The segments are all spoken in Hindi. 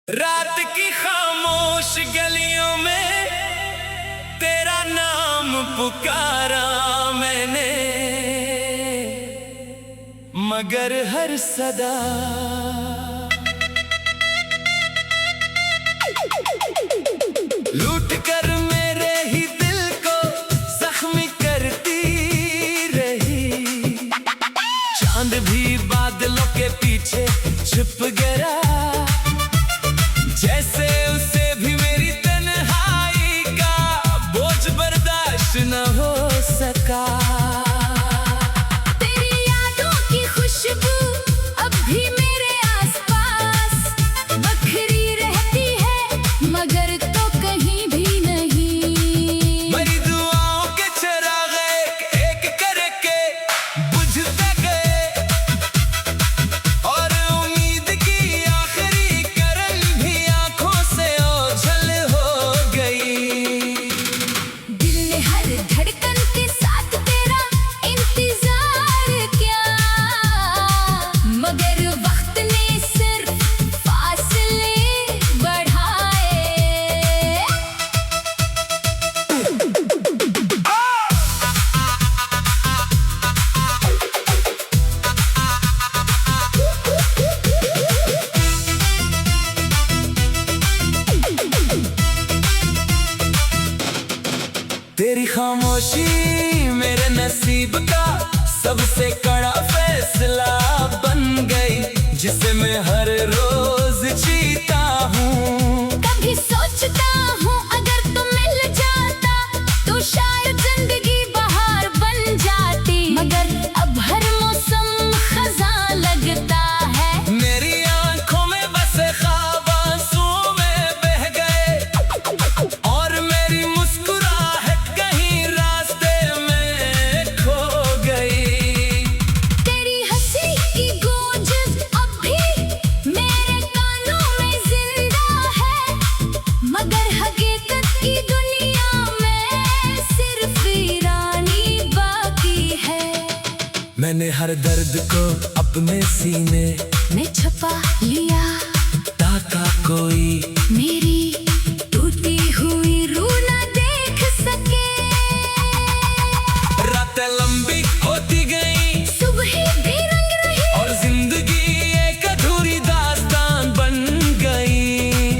रात की खामोश गलियों में तेरा नाम पुकारा मैंने, मगर हर सदा लूट कर मेरे ही दिल को जख्मी करती रही। चांद भी बादलों के पीछे छुप गया, जैसे उसे भी मेरी तन्हाई का बोझ बर्दाश्त न हो सका। तेरी यादों की खुशबू अब भी मेरे आसपास बखरी रहती है, मगर तो कहीं भी नहीं। मेरी दुआओं के चिराग एक करके बुझते गए, और उम्मीद की आखिरी किरण भी आंखों से ओझल हो गई। दिल ने हर धड़कन के साथ तेरा इंतजार किया, मगर वक्त ने सिर्फ फासले बढ़ाए। तेरी खामोशी मेरे नसीब का सबसे कड़ा फैसला बन गई, जिसे मैं हर रोज जीता हूँ। कभी सोचता हूँ अगर तुम मिल जाता तो शायद जिंदगी बहार बन जाती, मगर अब हर मौसम खज़ां लगता है। मेरी आंखों में बसे ख्वाब आंसुओं में बह गए, और मेरी मुस्कुराहट कहीं रास्ते में खो गई। तेरी हंसी की गूंज अब भी मेरे कानों में जिंदा है, मगर हकीकत की दुनिया में सिर्फ वीरानी बाकी है। मैंने हर दर्द को अपने सीने मैं छुपा लिया ताका कोई मेरी टूटी हुई रूह न देख सके। रातें लंबी होती गई, सुबह भी रंग रही, और जिंदगी एक अधूरी दास्तान बन गई।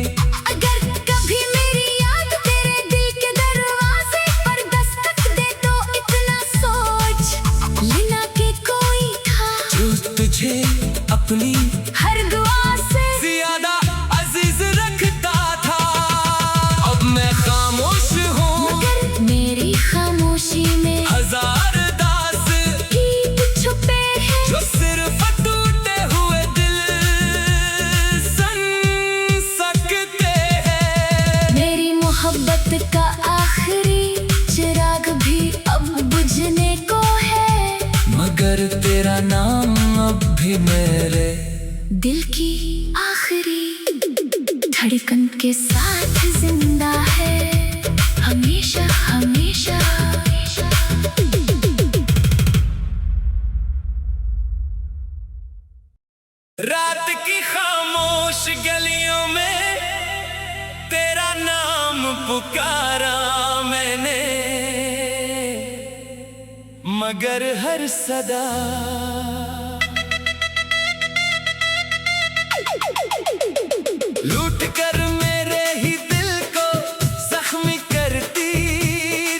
अगर कभी मेरी याद तेरे दिल के दरवाजे पर दस्तक दे तो इतना सोच लेना कि कोई था जो तुझे अपनी हर दुआ से ज्यादा अजीज रखता था। अब मैं खामोश हूँ, मगर मेरी खामोशी में हजार दास गीत छुपे हैं, जो सिर्फ टूटे हुए दिल सुन सकते हैं। मेरी मोहब्बत का आखिरी चिराग भी अब बुझने को है, मगर तेरा नाम अब भी मेरे दिल की आखिरी धड़कन के साथ जिंदा है, हमेशा हमेशा। रात की खामोश गलियों में तेरा नाम पुकारा मैंने, मगर हर सदा लूट कर मेरे ही दिल को जख्मी करती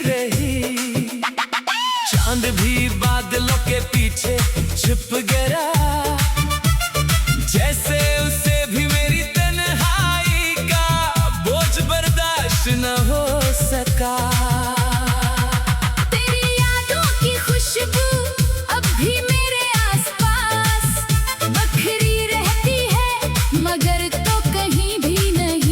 रही। चांद भी बादलों के पीछे छुप गया, जैसे उसे भी मेरी तन्हाई का बोझ बर्दाश्त न हो सका। तेरी यादों की खुशबू अब भी मेरे आसपास बखरी रहती है, मगर तो कहीं भी नहीं।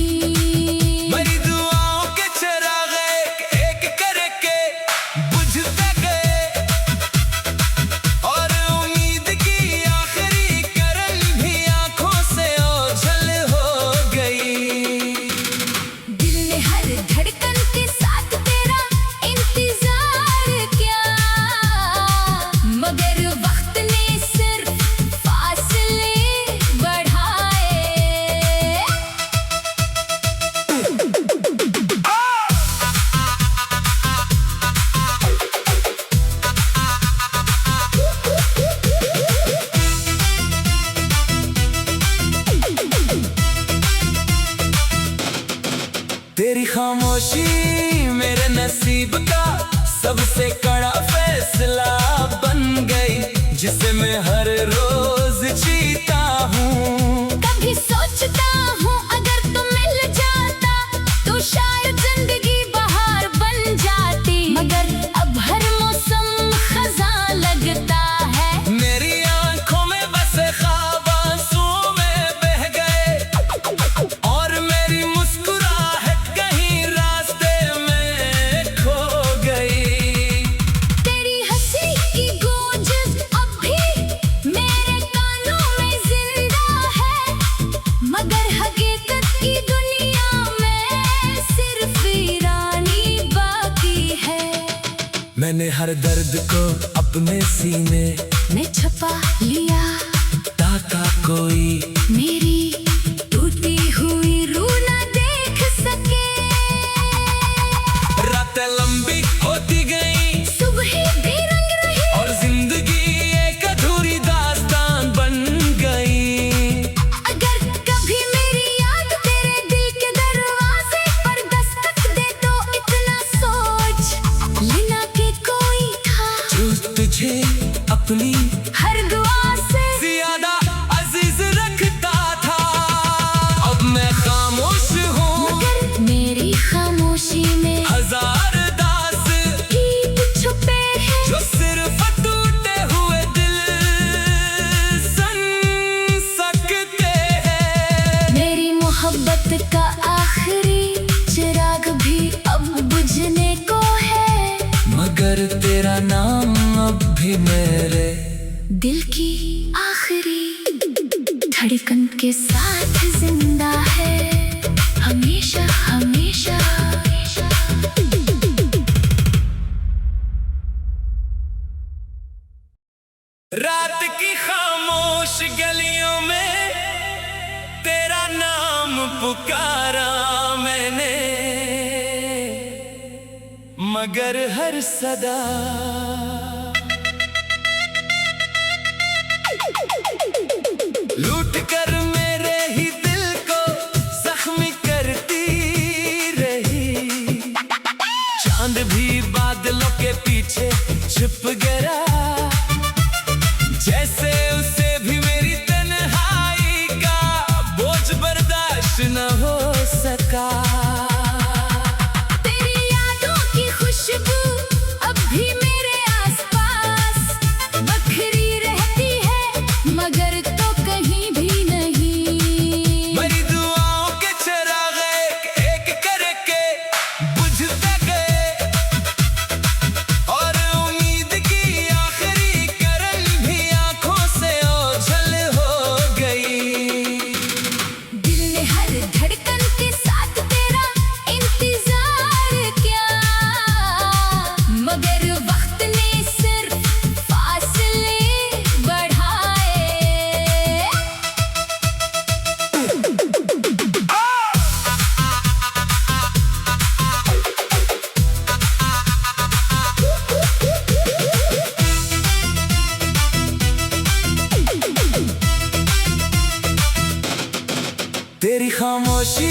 खामोशी मेरे नसीब का सबसे कड़ा फैसला बन गई, जिसे मैं हर रोज जीता हूँ। कभी सोचता हूँ अगर तुम मिल जाता तो शायद जिंदगी बहार बन जाती, मगर अब हर मौसम खज़ां लगता है। मेरी आंखों में बसे ख्वाब आंसुओं में बह गए और मेरी मुस्कुराहट कहीं रास्ते में खो गई। तेरी हंसी की गूंज अब भी मेरे कानों में जिंदा है, मगर हकीकत की दुनिया में सिर्फ वीरानी बाकी है। मैंने हर दर्द को अपने सीने मैं छुपा लिया ताका कोई मेरी टूटी हुई रूह न देख सके। रातें लंबी होती गई, सुबह भी रंग रही और जिंदगी एक अधूरी दास्तान बन गई। अगर कभी मेरी याद तेरे दिल के दरवाजे पर दस्तक दे तो इतना सोच लेना कि कोई था जो तुझे अपनी हर दुआ से ज्यादा अजीज रखता था। अब मैं खामोश हूँ, मगर मेरी खामोशी में हजार दास गीत छुपे हैं जो सिर्फ टूटे हुए दिल सुन सकते हैं। मेरी मोहब्बत का आखिरी चिराग भी अब बुझने को है, मगर तेरा नाम अब भी मेरे दिल की आखिरी धड़कन के साथ जिंदा है हमेशा हमेशा। रात की खामोश गलियों में तेरा नाम पुकारा मैंने, मगर हर सदा लूट कर मेरे ही दिल को जख्मी करती रही। चांद भी बादलों के पीछे छुप गया, जैसे उसे भी मेरी तन्हाई का बोझ बर्दाश्त न हो सका। तेरी यादों की खुशबू अब भी मेरे आसपास बखरी रहती है, मगर तो कहीं भी नहीं। मेरी दुआओं के चिराग एक एक करके बुझते गए और उम्मीद की आखिरी किरण भी आंखों से ओझल हो गई। दिल ने हर धड़कन के साथ तेरा इंतजार किया, मगर वक्त ने सिर्फ फासले बढ़ाए। तेरी खामोशी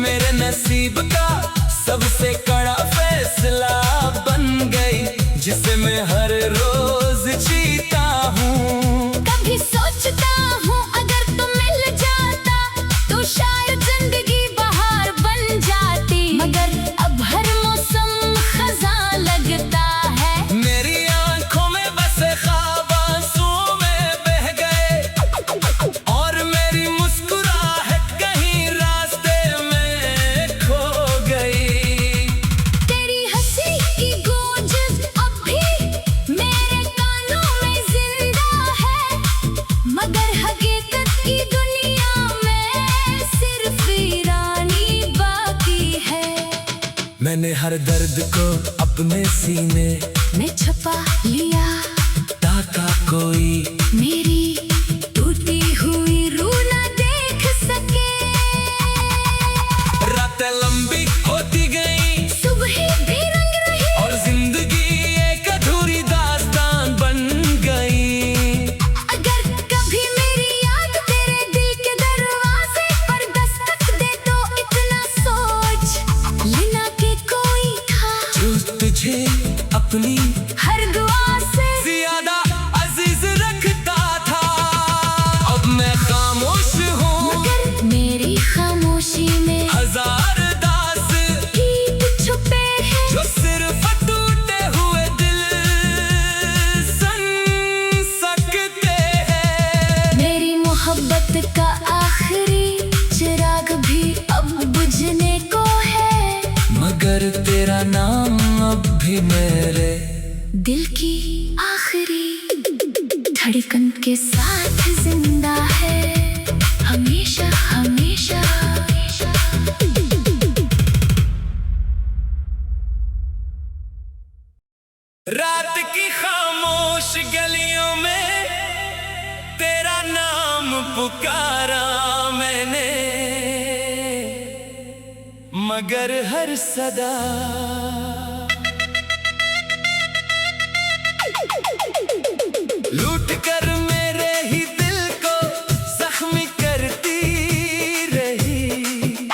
मेरे नसीब का सबसे कड़ा फैसला बन गई, जिसे मैं हर रोज जीता हूँ। कभी सोचता हूँ अगर तुम मिल जाता तो शायद जिंदगी बहार बन जाती, मगर अब हर मौसम खज़ां लगता है। मेरी आंखों में बसे ख्वाब आंसुओं में बह गए और मेरी मुस्कुराहट कहीं रास्ते में खो गई। तेरी हंसी की गूंज अब भी मेरे कानों में जिंदा है, मगर हकीकत की दुनिया में सिर्फ वीरानी बाकी है। मैंने हर दर्द को अपने सीने मैं छुपा लिया ताका कोई मेरी टूटी हुई रूह न देख सके। रातें लंबी होती गई, सुबह भी रंग रही और जिंदगी एक अधूरी दास्तान बन गई। अगर कभी मेरी याद तेरे दिल के दरवाजे पर दस्तक दे तो इतना सोच भी मेरे दिल की आखिरी धड़कन के साथ जिंदा है हमेशा हमेशा। रात की खामोश गलियों में तेरा नाम पुकारा मैंने, मगर हर सदा लूट कर मेरे ही दिल को जख्मी करती रही।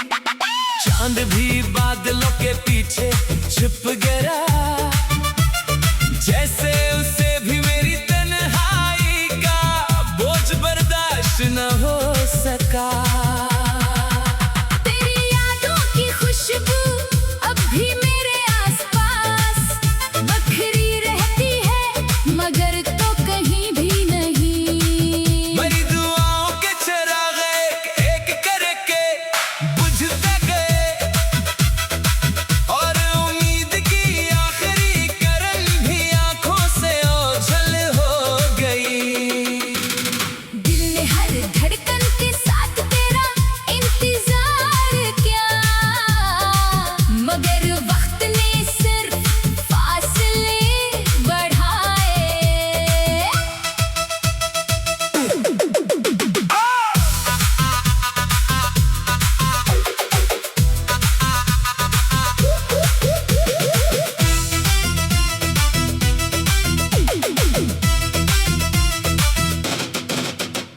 चांद भी बादलों के पीछे छुप गया, जैसे उसे भी मेरी तन्हाई का बोझ बर्दाश्त न हो सका। तेरी यादों की खुशबू अब भी मेरे आसपास बखरी रहती है, मगर तो कहीं भी नहीं। मेरी दुआओं के चिराग एक करके बुझते गए, और उम्मीद की आखिरी किरण भी आंखों से ओझल हो गई। दिल ने हर धड़कन के साथ तेरा इंतजार किया, मगर वक्त ने सिर्फ फासले बढ़ाए।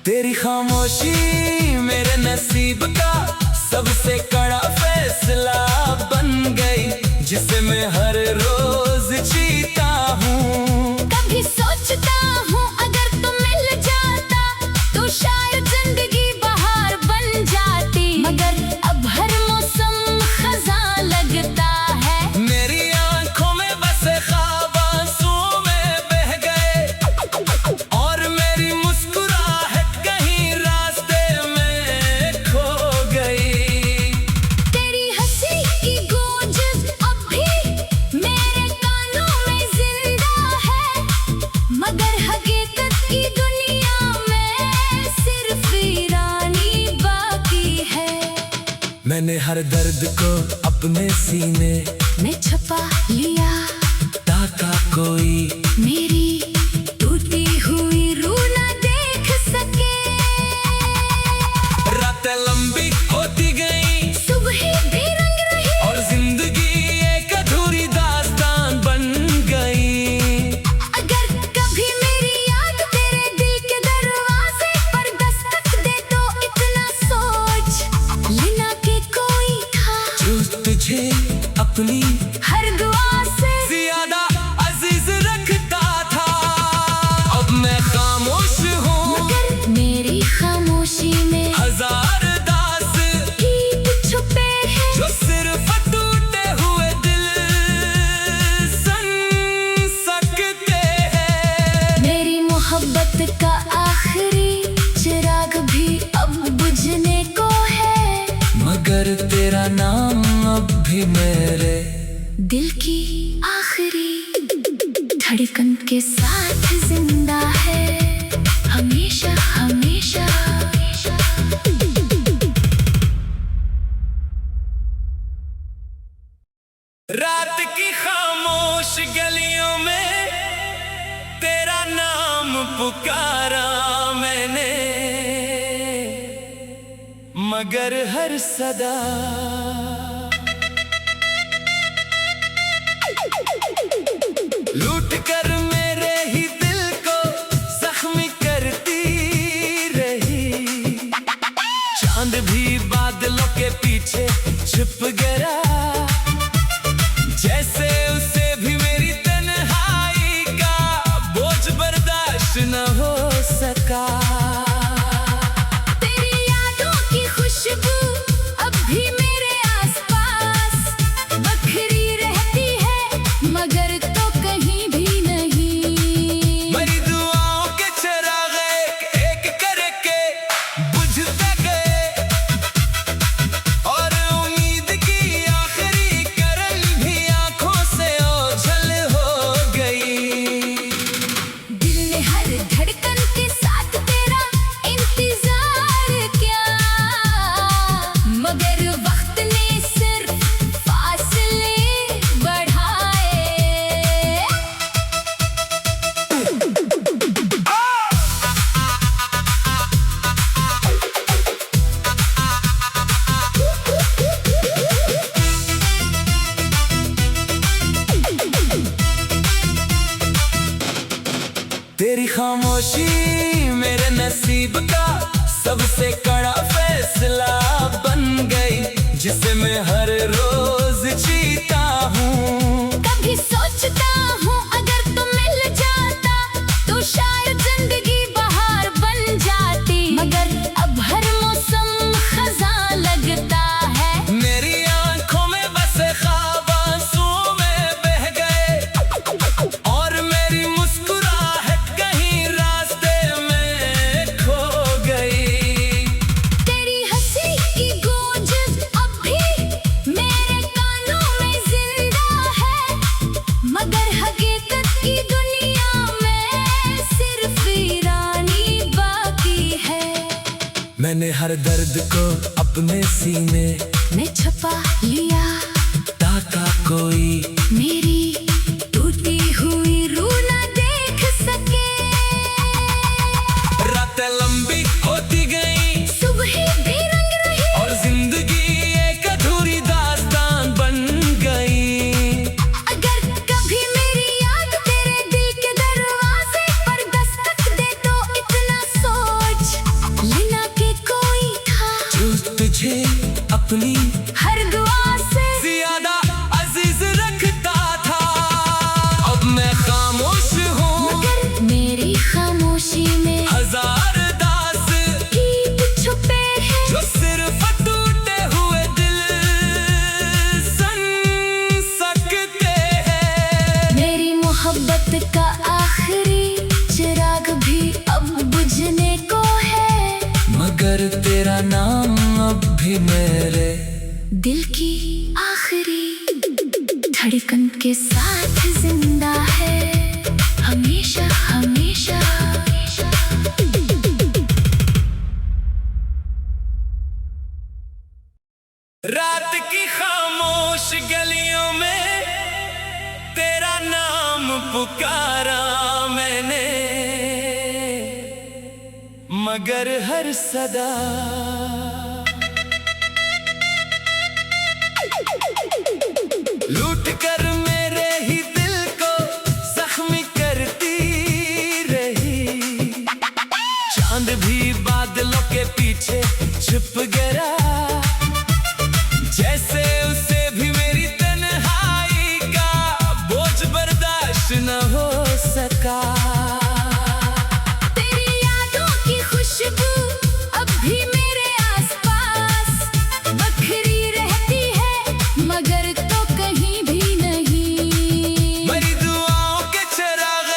तेरी खामोशी मेरे नसीब का सबसे कड़ा फैसला बन गई, जिसे मैं हर रोज जीता हूँ। कभी सोचता हूँ अगर तुम मिल जाता तो शायद जिंदगी बहार बन जाती, मगर अब हर मौसम खज़ां लगता है। मेरी आंखों में बसे ख्वाब आंसुओं में बह गए, और मेरी मुस्कुराहट कहीं रास्ते में खो गई। तेरी हंसी की गूंज अब भी मेरे कानों में जिंदा है, मगर हकीकत की दुनिया में सिर्फ वीरानी बाकी है। मैंने हर दर्द को अपने सीने मैं छुपा लिया ताका कोई मेरी टूटी हुई रूह न देख सके। रातें लंबी होती गई, सुबह भी रंग रही, और जिंदगी एक अधूरी दास्तान बन गई। अगर कभी मेरी याद तेरे दिल के दरवाजे पर दस्तक दे तो इतना सोच लेना कि कोई था जो तुझे अपनी हर दुआ से ज्यादा अजीज रखता था। अब मैं खामोश हूँ, मगर मेरी खामोशी में हजार दास गीत छुपे हैं जो सिर्फ टूटे हुए दिल सुन सकते हैं। मेरी मोहब्बत का आखिरी चिराग भी अब बुझने को है, मगर तेरा नाम अब भी मेरे दिल की आखिरी धड़कन के साथ जिंदा है हमेशा हमेशा। रात की खामोश गलियों में तेरा नाम पुकारा मैंने, मगर हर सदा लूट कर मेरे ही दिल को जख्मी करती रही। चांद भी बादलों के पीछे छुप गया, जैसे उसे भी मेरी तन्हाई का बोझ बर्दाश्त न हो सका। तेरी यादों की खुशबू अब भी मेरे आसपास बखरी रहती है, मगर तो कहीं भी नहीं। मेरी दुआओं के चिराग एक करके बुझते गए, और उम्मीद की खामोशी मेरे नसीब का सबसे कड़ा फैसला बन गई, जिसे मैं हर रोज जीता हूँ। कभी सोचता हूँ अगर तुम मिल जाता तो शायद जिंदगी बहार बन जाती, मगर अब हर मौसम खज़ां लगता है। मेरी आंखों में बसे ख्वाब आंसुओं में बह गए, और मेरी मुस्कुराहट कहीं रास्ते में खो गई। तेरी हंसी की गूंज अब भी मेरे कानों में जिंदा है, मगर हकीकत की दुनिया में सिर्फ वीरानी बाकी है। मैंने हर दर्द को अपने सीने मैं छुपा लिया ताका कोई मेरी टूटी हुई रूह ना देख सके। रातें लंबी होती गई, सुबह भी रंग रही, और जिंदगी एक अधूरी दास्तान बन गई। अगर कभी मेरी याद तेरे दिल के दरवाजे पर दस्तक दे तो इतना सोच लेना कि कोई था जो तुझे अपनी हर दुआ से ज्यादा अजीज रखता था। अब मैं खामोश हूँ, मगर मेरी खामोशी में हजार दास गीत छुपे हैं, जो सिर्फ टूटे हुए दिल सुन सकते हैं। मेरी मोहब्बत का आखिरी चिराग भी अब बुझने को है, मगर तेरा नाम अब भी मेरे दिल की आखिरी धड़कन के साथ जिंदा है, हमेशा हमेशा। रात की खामोश गलियों में तेरा नाम पुकारा मैंने, मगर हर सदा लूट कर मेरे ही दिल को जख्मी करती रही। चांद भी बादलों के पीछे छुप गया, जैसे उसे भी मेरी तन्हाई का बोझ बर्दाश्त न हो सका। तेरी यादों की खुशबू अब भी मेरे आसपास बखरी रहती है, मगर तो कहीं भी नहीं। मेरी दुआओं के चिराग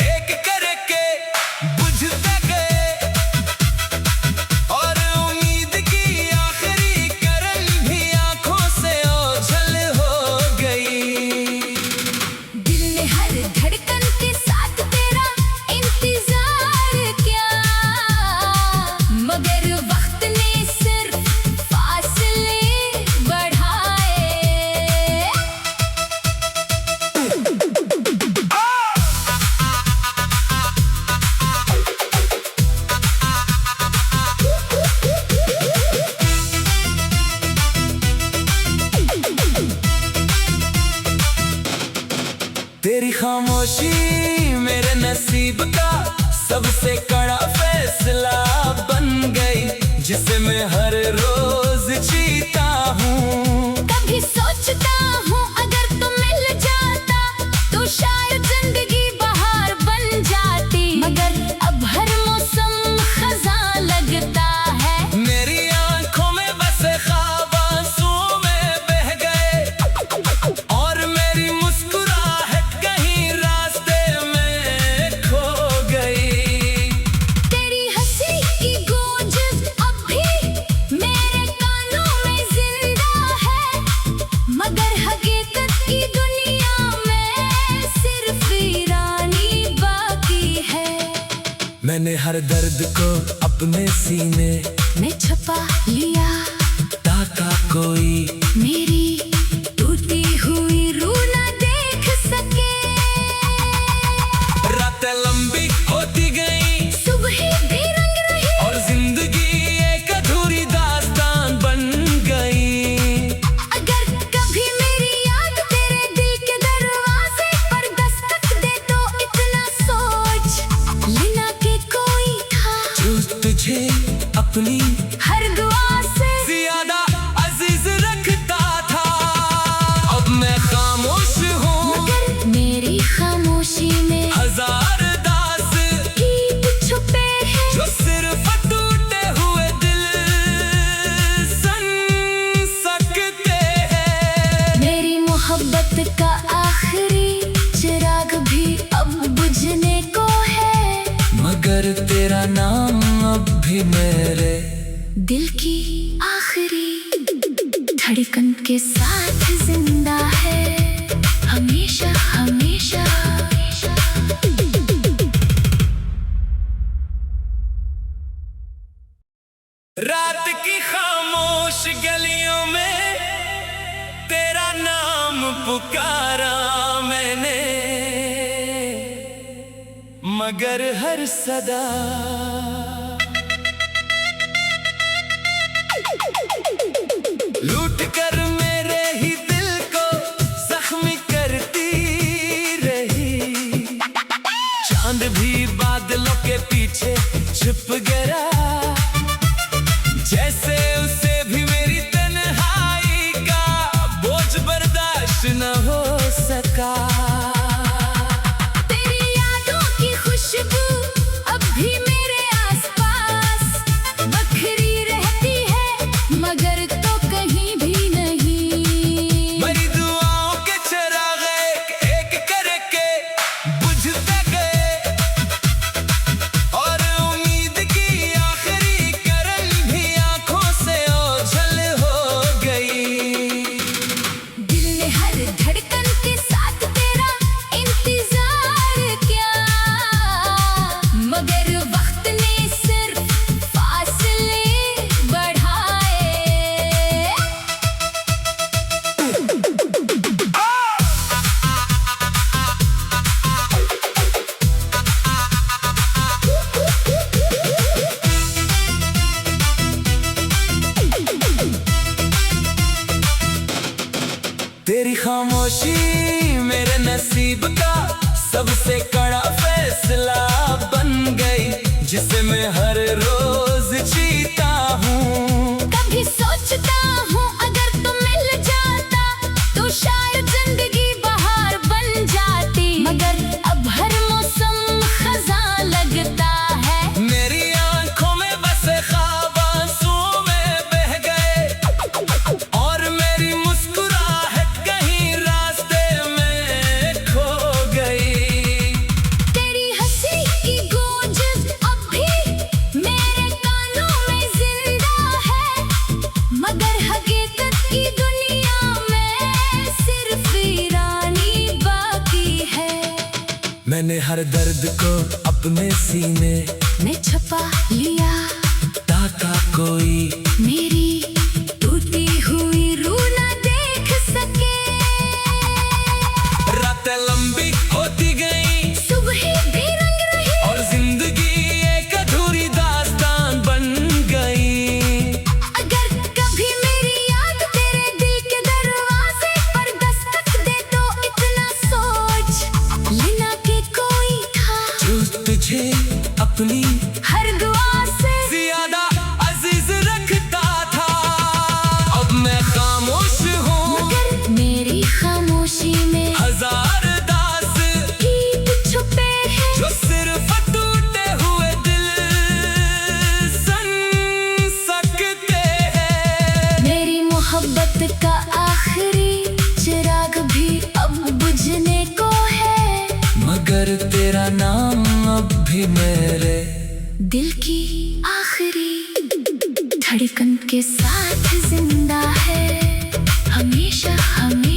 एक करके बुझते गए, और उम्मीद की आखिरी किरण भी आंखों से ओझल हो गई। दिल ने हर धड़कन के साथ तेरा इंतजार किया, मगर वक्त ने सिर्फ फासले बढ़ाए। तेरी खामोशी मेरे नसीब का सबसे कड़ा फैसला बन गई, जिसे मैं हर रोज जीता हूँ। कभी सोचता हूँ अगर तुम मिल जाता तो शायद जिंदगी बहार बन जाती, मगर अब हर मौसम खज़ां लगता है। मेरी आंखों में बसे ख्वाब आंसुओं में बह गए, और मेरी मुस्कुराहट कहीं रास्ते में खो गई। तेरी हंसी की गूंज अब भी मेरे कानों में जिंदा है, मगर हकीकत की दुनिया में सिर्फ वीरानी बाकी है। मैंने हर दर्द को अपने सीने मैं छुपा लिया ताका कोई मेरी टूटी हुई रूह ना देख सके। रातें लंबी होती गई, सुबह भी रंग रही, और जिंदगी एक अधूरी दास्तान बन गई। अगर कभी मेरी याद तेरे दिल के दरवाजे पर दस्तक दे तो इतना सोच लेना कि भी मेरे दिल की आखिरी धड़कन के साथ जिंदा है हमेशा हमेशा। रात की खामोश गलियों में तेरा नाम पुकारा मैंने, मगर हर सदा लूट कर मेरे ही दिल को जख्मी करती रही। चांद भी बादलों के पीछे छुप गया, जैसे उसे भी मेरी तन्हाई का बोझ बर्दाश्त न हो सका। तेरी यादों की खुशबू अब भी मेरे आसपास बखरी रहती है, मगर तो कहीं भी नहीं। मेरी दुआओं के चिराग एक करके बुझते गए, और उम्मीद की आखिरी किरण भी आंखों से ओझल हो गई। दिल ने हर धड़कन के साथ तेरा इंतजार किया, मगर वक्त ने सिर्फ फासले बढ़ाए। तेरी खामोशी मेरे नसीब का सबसे कड़ा फैसला बन गई, जिसे मैं हर रोज जीता हूँ। कभी सोचता हूँ अगर तुम मिल जाता तो शायद जिंदगी बहार बन जाती, मगर अब हर मौसम खज़ां लगता है। मेरी आंखों में बसे ख्वाब आंसुओं में बह गए, और मेरी मुस्कुराहट कहीं रास्ते में खो गई। तेरी हंसी की गूंज अब भी मेरे कानों में जिंदा है, मगर हकीकत की दुनिया में सिर्फ वीरानी बाकी है। मैंने हर दर्द को अपने सीने मैं छुपा लिया ताका कोई मेरी टूटी हुई रूह न देख सके। रातें लंबी होती गई, सुबह भी रंग रही, और जिंदगी एक अधूरी दास्तान बन गई। अगर कभी मेरी याद तेरे दिल के दरवाजे पर दस्तक दे तो इतना सोच लेना कि कोई था जो तुझे अपनी हर दुआ से ज्यादा अजीज रखता था। अब मैं खामोश हूँ, मगर मेरी खामोशी में हजार दास गीत छुपे हैं, जो सिर्फ टूटे हुए दिल सुन सकते हैं। मेरी मोहब्बत का आखिरी चिराग भी अब बुझने को है, मगर तेरा नाम अब भी मेरे दिल की आखिरी धड़कन के साथ जिंदा है हमेशा हमेशा।